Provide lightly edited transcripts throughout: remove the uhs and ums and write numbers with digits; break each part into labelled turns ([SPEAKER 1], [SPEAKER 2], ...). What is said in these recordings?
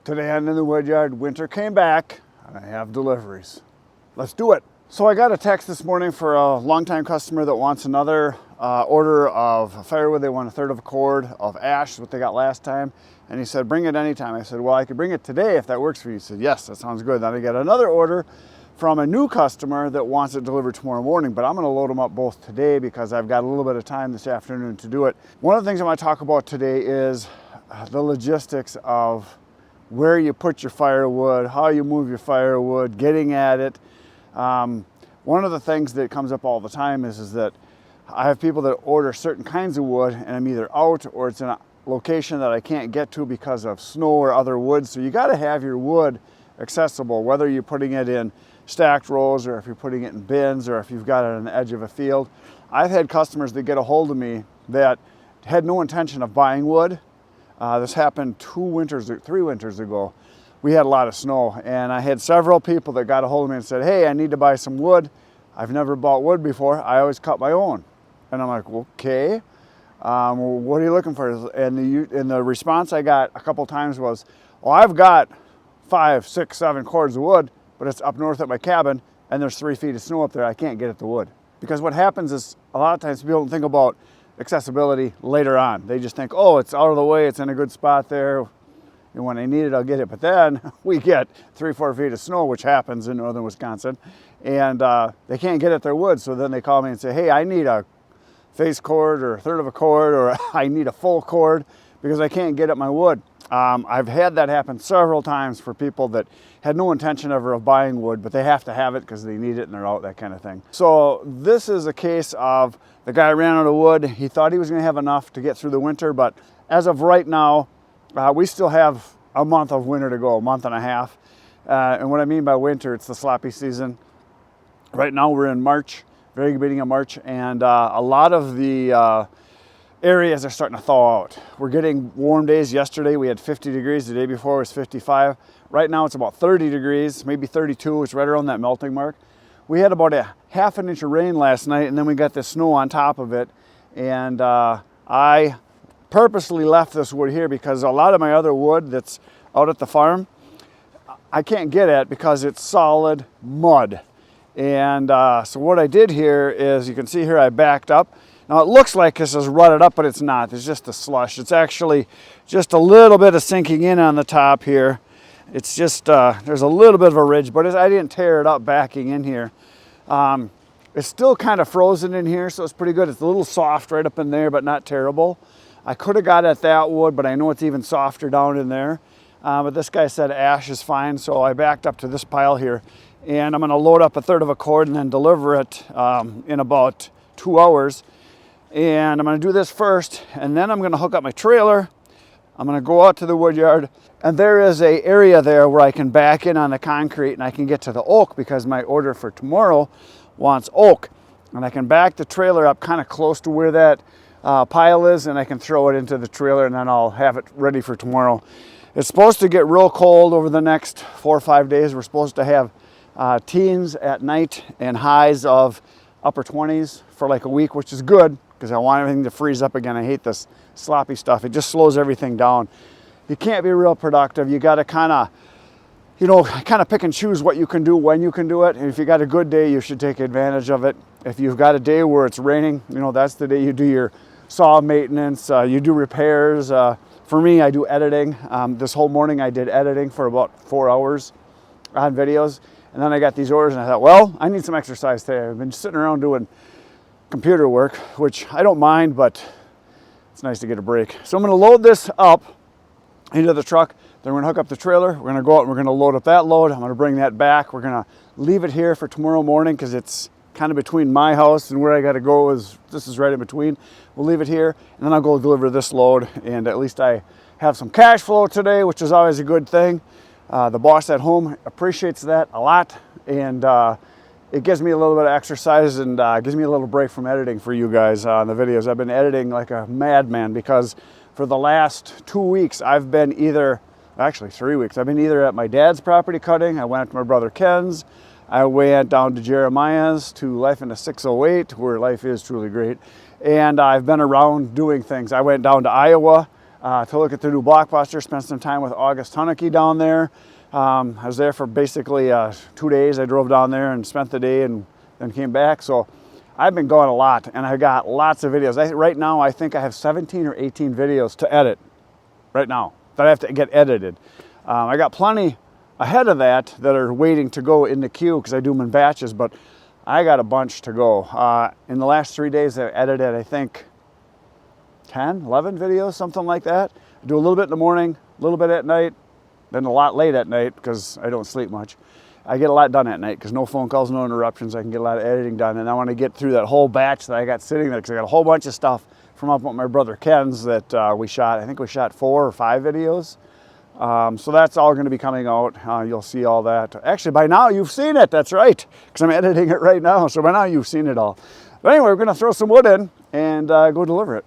[SPEAKER 1] Today I'm in the wood yard, winter came back, and I have deliveries. Let's do it. So I got a text this morning for a longtime customer that wants another order of firewood. They want 1/3 of a cord of ash, what they got last time. And he said, bring it anytime. I said, well, I could bring it today if that works for you. He said, yes, that sounds good. Then I got another order from a new customer that wants it delivered tomorrow morning, but I'm gonna load them up both today because I've got a little bit of time this afternoon to do it. One of the things I want to talk about today is the logistics of where you put your firewood, how you move your firewood, getting at it. One of the things that comes up all the time is that I have people that order certain kinds of wood and I'm either out or it's in a location that I can't get to because of snow or other wood. So you got to have your wood accessible, whether you're putting it in stacked rows or if you're putting it in bins or if you've got it on the edge of a field. I've had customers that get a hold of me that had no intention of buying wood. This happened 3 winters ago. We had a lot of snow and I had several people that got a hold of me and said, hey, I need to buy some wood. I've never bought wood before. I always cut my own. And I'm like, okay, what are you looking for? And the response I got a couple times was, well, I've got 5, 6, 7 cords of wood, but it's up north at my cabin and there's 3 feet of snow up there. I can't get at the wood. Because what happens is a lot of times people don't think about accessibility later on. They just think, oh, it's out of the way, it's in a good spot there. And when I need it, I'll get it. But then we get 3, 4 feet of snow, which happens in northern Wisconsin, and they can't get at their wood. So then they call me and say, hey, I need a face cord or 1/3 of a cord, or I need a full cord because I can't get at my wood. I've had that happen several times for people that had no intention ever of buying wood, but they have to have it because they need it and they're out, that kind of thing. So this is a case of the guy ran out of wood. He thought he was going to have enough to get through the winter, but as of right now, we still have a month of winter to go, a month and a half. And what I mean by winter, it's the sloppy season. Right now we're in March, very beginning of March, and a lot of the areas are starting to thaw out. We're getting warm days. Yesterday we had 50 degrees, the day before was 55. Right now it's about 30 degrees, maybe 32, it's right around that melting mark. We had about a 1/2 inch of rain last night and then we got the snow on top of it. And I purposely left this wood here because a lot of my other wood that's out at the farm, I can't get at because it's solid mud. And so what I did here is, you can see here I backed up. Now it looks like this is rutted up, but it's not. It's just a slush. It's actually just a little bit of sinking in on the top here. It's just, there's a little bit of a ridge, but I didn't tear it up backing in here. It's still kind of frozen in here, so it's pretty good. It's a little soft right up in there, but not terrible. I could have got at that wood, but I know it's even softer down in there. But this guy said ash is fine, so I backed up to this pile here. And I'm going to load up 1/3 of a cord and then deliver it in about 2 hours. And I'm going to do this first, and then I'm going to hook up my trailer. I'm going to go out to the wood yard, and there is an area there where I can back in on the concrete and I can get to the oak because my order for tomorrow wants oak. And I can back the trailer up kind of close to where that pile is, and I can throw it into the trailer and then I'll have it ready for tomorrow. It's supposed to get real cold over the next 4 or 5 days. We're supposed to have teens at night and highs of upper 20s for like a week, which is good because I want everything to freeze up again. I hate this sloppy stuff. It just slows everything down. You can't be real productive. You got to kind of pick and choose what you can do when you can do it. And if you got a good day, you should take advantage of it. If you've got a day where it's raining, that's the day you do your saw maintenance, you do repairs. For me, I do editing. This whole morning I did editing for about 4 hours on videos. And then I got these orders and I thought, well, I need some exercise today. I've been sitting around doing computer work, which I don't mind, but it's nice to get a break. So I'm going to load this up into the truck. Then we're going to hook up the trailer. We're going to go out and we're going to load up that load. I'm going to bring that back. We're going to leave it here for tomorrow morning because it's kind of between my house and where I got to go. This is right in between. We'll leave it here and then I'll go deliver this load, and at least I have some cash flow today, which is always a good thing. The boss at home appreciates that a lot, and it gives me a little bit of exercise and gives me a little break from editing for you guys on the videos. I've been editing like a madman because for the last 2 weeks I've been actually 3 weeks, I've been either at my dad's property cutting, I went to my brother Ken's, I went down to Jeremiah's, to Life in the 608, where life is truly great, and I've been around doing things. I went down to Iowa to look at the new Blockbuster. Spent some time with August Hunneke down there. I was there for basically 2 days. I drove down there and spent the day and then came back. So I've been going a lot, and I got lots of videos. Right now, I think I have 17 or 18 videos to edit right now that I have to get edited. I got plenty ahead of that are waiting to go in the queue because I do them in batches, but I got a bunch to go. In the last 3 days, I edited, I think, 10, 11 videos, something like that. I do a little bit in the morning, a little bit at night, then a lot late at night because I don't sleep much. I get a lot done at night because no phone calls, no interruptions. I can get a lot of editing done, and I want to get through that whole batch that I got sitting there because I got a whole bunch of stuff from up with my brother Ken's that we shot. I think we shot 4 or 5 videos. So that's all going to be coming out. You'll see all that. Actually, by now you've seen it. That's right, because I'm editing it right now. So by now you've seen it all. But anyway, we're going to throw some wood in and go deliver it.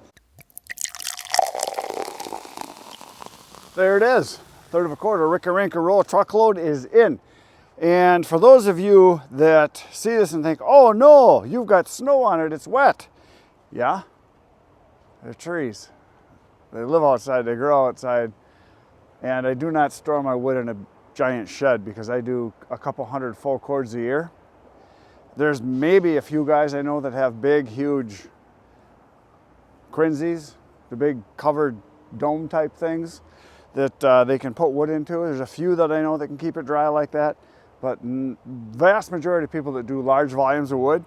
[SPEAKER 1] There it is. 1/3 of a quarter, Rick-a-rink-a-roll truckload is in. And for those of you that see this and think, oh no, you've got snow on it, it's wet. Yeah, they're trees. They live outside, they grow outside. And I do not store my wood in a giant shed because I do a couple hundred full cords a year. There's maybe a few guys I know that have big, huge Quincy's, the big covered dome type things that they can put wood into. There's a few that I know that can keep it dry like that. But vast majority of people that do large volumes of wood,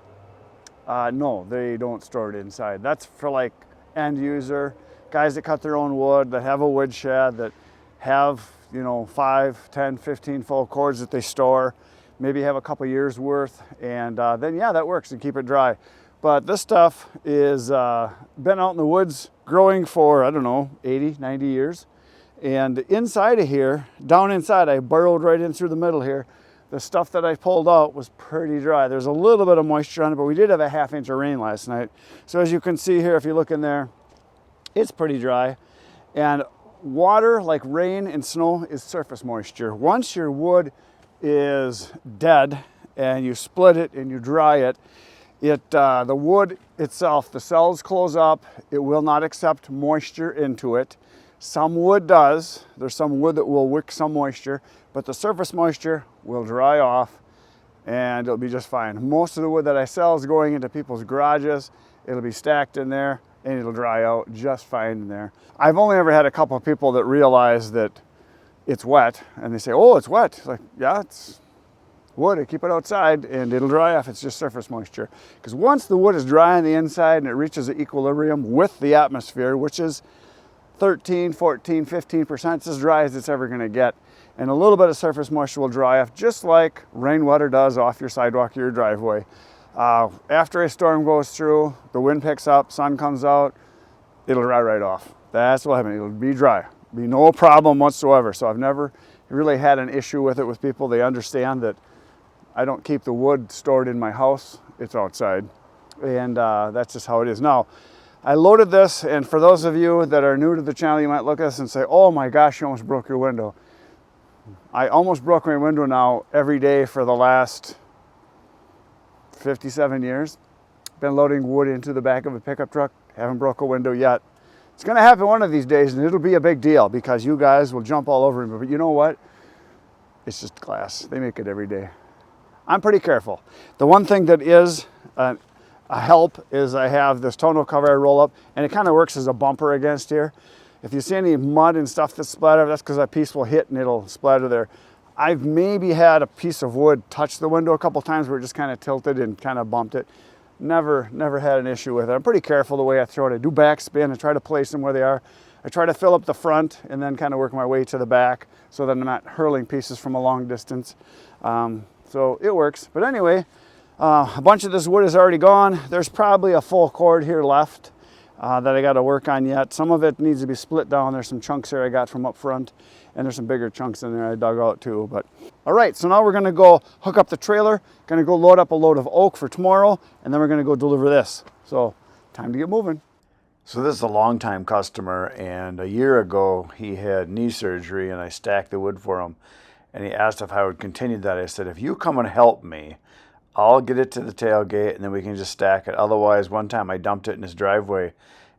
[SPEAKER 1] no, they don't store it inside. That's for like end user, guys that cut their own wood, that have a wood shed, that have, 5, 10, 15 full cords that they store, maybe have a couple years worth, and then yeah, that works to keep it dry. But this stuff is been out in the woods growing for, I don't know, 80, 90 years. And inside of here, down inside, I burrowed right in through the middle here. The stuff that I pulled out was pretty dry. There's a little bit of moisture on it, but we did have a 1/2 inch of rain last night. So as you can see here, if you look in there, it's pretty dry. And water, like rain and snow, is surface moisture. Once your wood is dead and you split it and you dry it, the wood itself, the cells close up. It will not accept moisture into it. Some wood does. There's some wood that will wick some moisture, but the surface moisture will dry off and it'll be just fine. Most of the wood that I sell is going into people's garages. It'll be stacked in there and it'll dry out just fine in there. I've only ever had a couple of people that realize that it's wet and they say, oh, it's wet. It's like, yeah, it's wood. I keep it outside and it'll dry off. It's just surface moisture. Because once the wood is dry on the inside and it reaches the equilibrium with the atmosphere, which is 13, 14, 15%, it's as dry as it's ever going to get. And a little bit of surface moisture will dry off, just like rainwater does off your sidewalk or your driveway. After a storm goes through, the wind picks up, sun comes out, it'll dry right off. That's what happens. It'll be dry. Be no problem whatsoever. So I've never really had an issue with it with people. They understand that I don't keep the wood stored in my house. It's outside. And that's just how it is. Now, I loaded this, and for those of you that are new to the channel, you might look at this and say, oh my gosh, you almost broke your window. I almost broke my window now every day for the last 57 years. Been loading wood into the back of a pickup truck, haven't broke a window yet. It's gonna happen one of these days, and it'll be a big deal because you guys will jump all over me, but you know what? It's just glass. They make it every day. I'm pretty careful. The one thing that is a help is I have this tonneau cover I roll up, and it kind of works as a bumper against here. If you see any mud and stuff that's splattered, that's because that piece will hit and it'll splatter there. I've maybe had a piece of wood touch the window a couple times where it just kind of tilted and kind of bumped it. Never had an issue with it. I'm pretty careful the way I throw it. I do backspin. I try to place them where they are. I try to fill up the front and then kind of work my way to the back so that I'm not hurling pieces from a long distance. So it works. But anyway, a bunch of this wood is already gone. There's probably a full cord here left that I got to work on yet. Some of it needs to be split down. There's some chunks here I got from up front, and there's some bigger chunks in there I dug out too. But all right, so now we're going to go hook up the trailer, going to go load up a load of oak for tomorrow, and then we're going to go deliver this. So time to get moving. So this is a longtime customer, and a year ago he had knee surgery, and I stacked the wood for him, and he asked if I would continue that. I said, if you come and help me, I'll get it to the tailgate and then we can just stack it. Otherwise, one time I dumped it in his driveway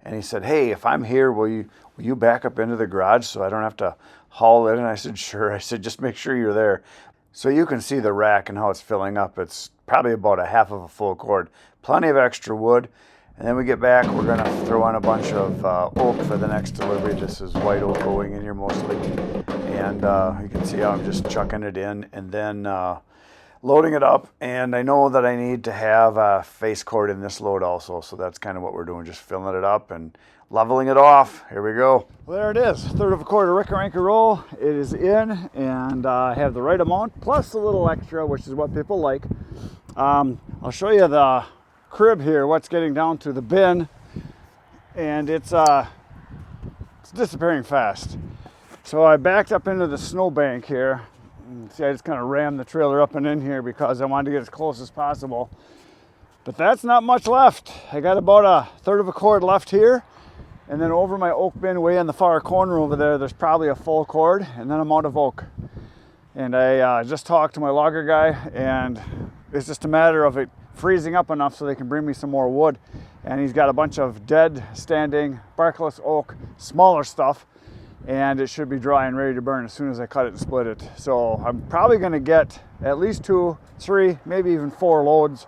[SPEAKER 1] And he said, hey, if I'm here, will you back up into the garage so I don't have to haul it? And I said, sure. I said, just make sure you're there. So you can see the rack and how it's filling up. It's probably about a half of a full cord. Plenty of extra wood. And then we get back, we're gonna throw on a bunch of oak for the next delivery. This is white oak going in here mostly. And you can see how I'm just chucking it in and then loading it up. And I know that I need to have a face cord in this load also. So that's kind of what we're doing, just filling it up and leveling it off. Here we go. Well, there it is, 1/3 of a cord of Rick-A-Ranker roll. It is in, and I have the right amount, plus a little extra, which is what people like. I'll show you the crib here, what's getting down to the bin, and it's disappearing fast. So I backed up into the snowbank here. See, I just kind of rammed the trailer up and in here because I wanted to get as close as possible. But that's not much left. I got about a 1/3 of a cord left here. And then over my oak bin way in the far corner over there, there's probably a full cord, and then I'm out of oak. And I just talked to my logger guy, and it's just a matter of it freezing up enough so they can bring me some more wood. And he's got a bunch of dead, standing, barkless oak, smaller stuff, and it should be dry and ready to burn as soon as I cut it and split it. So I'm probably gonna get at least 2, 3, maybe even 4 loads,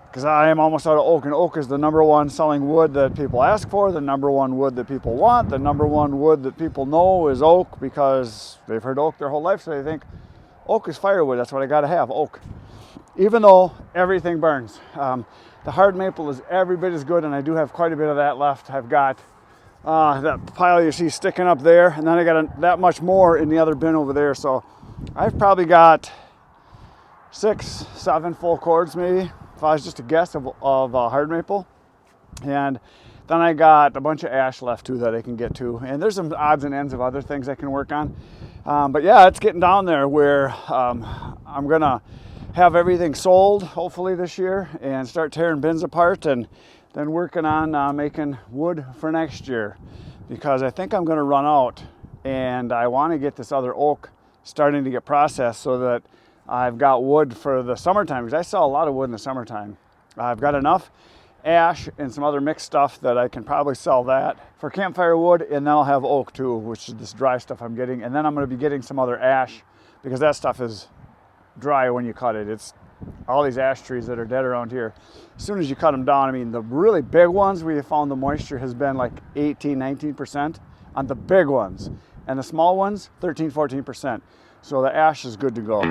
[SPEAKER 1] because I am almost out of oak, and oak is the #1 selling wood that people ask for, the #1 wood that people want, the #1 wood that people know is oak because they've heard oak their whole life, so they think oak is firewood, that's what I gotta have, oak. Even though everything burns. The hard maple is every bit as good, and I do have quite a bit of that left. I've got that pile you see sticking up there, and then I got that much more in the other bin over there, so I've probably got 6, 7 full cords maybe, if I was just a guess of hard maple. And then I got a bunch of ash left too that I can get to. And there's some odds and ends of other things I can work on. But yeah, it's getting down there where I'm gonna have everything sold hopefully this year and start tearing bins apart and then working on making wood for next year, because I think I'm gonna run out, and I wanna get this other oak starting to get processed so that I've got wood for the summertime, because I sell a lot of wood in the summertime. I've got enough ash and some other mixed stuff that I can probably sell that for campfire wood, and then I'll have oak too, which is this dry stuff I'm getting. And then I'm gonna be getting some other ash, because that stuff is dry when you cut it. It's all these ash trees that are dead around here. As soon as you cut them down, I mean, the really big ones where you found the moisture has been like 18, 19% on the big ones. And the small ones, 13, 14%. So the ash is good to go.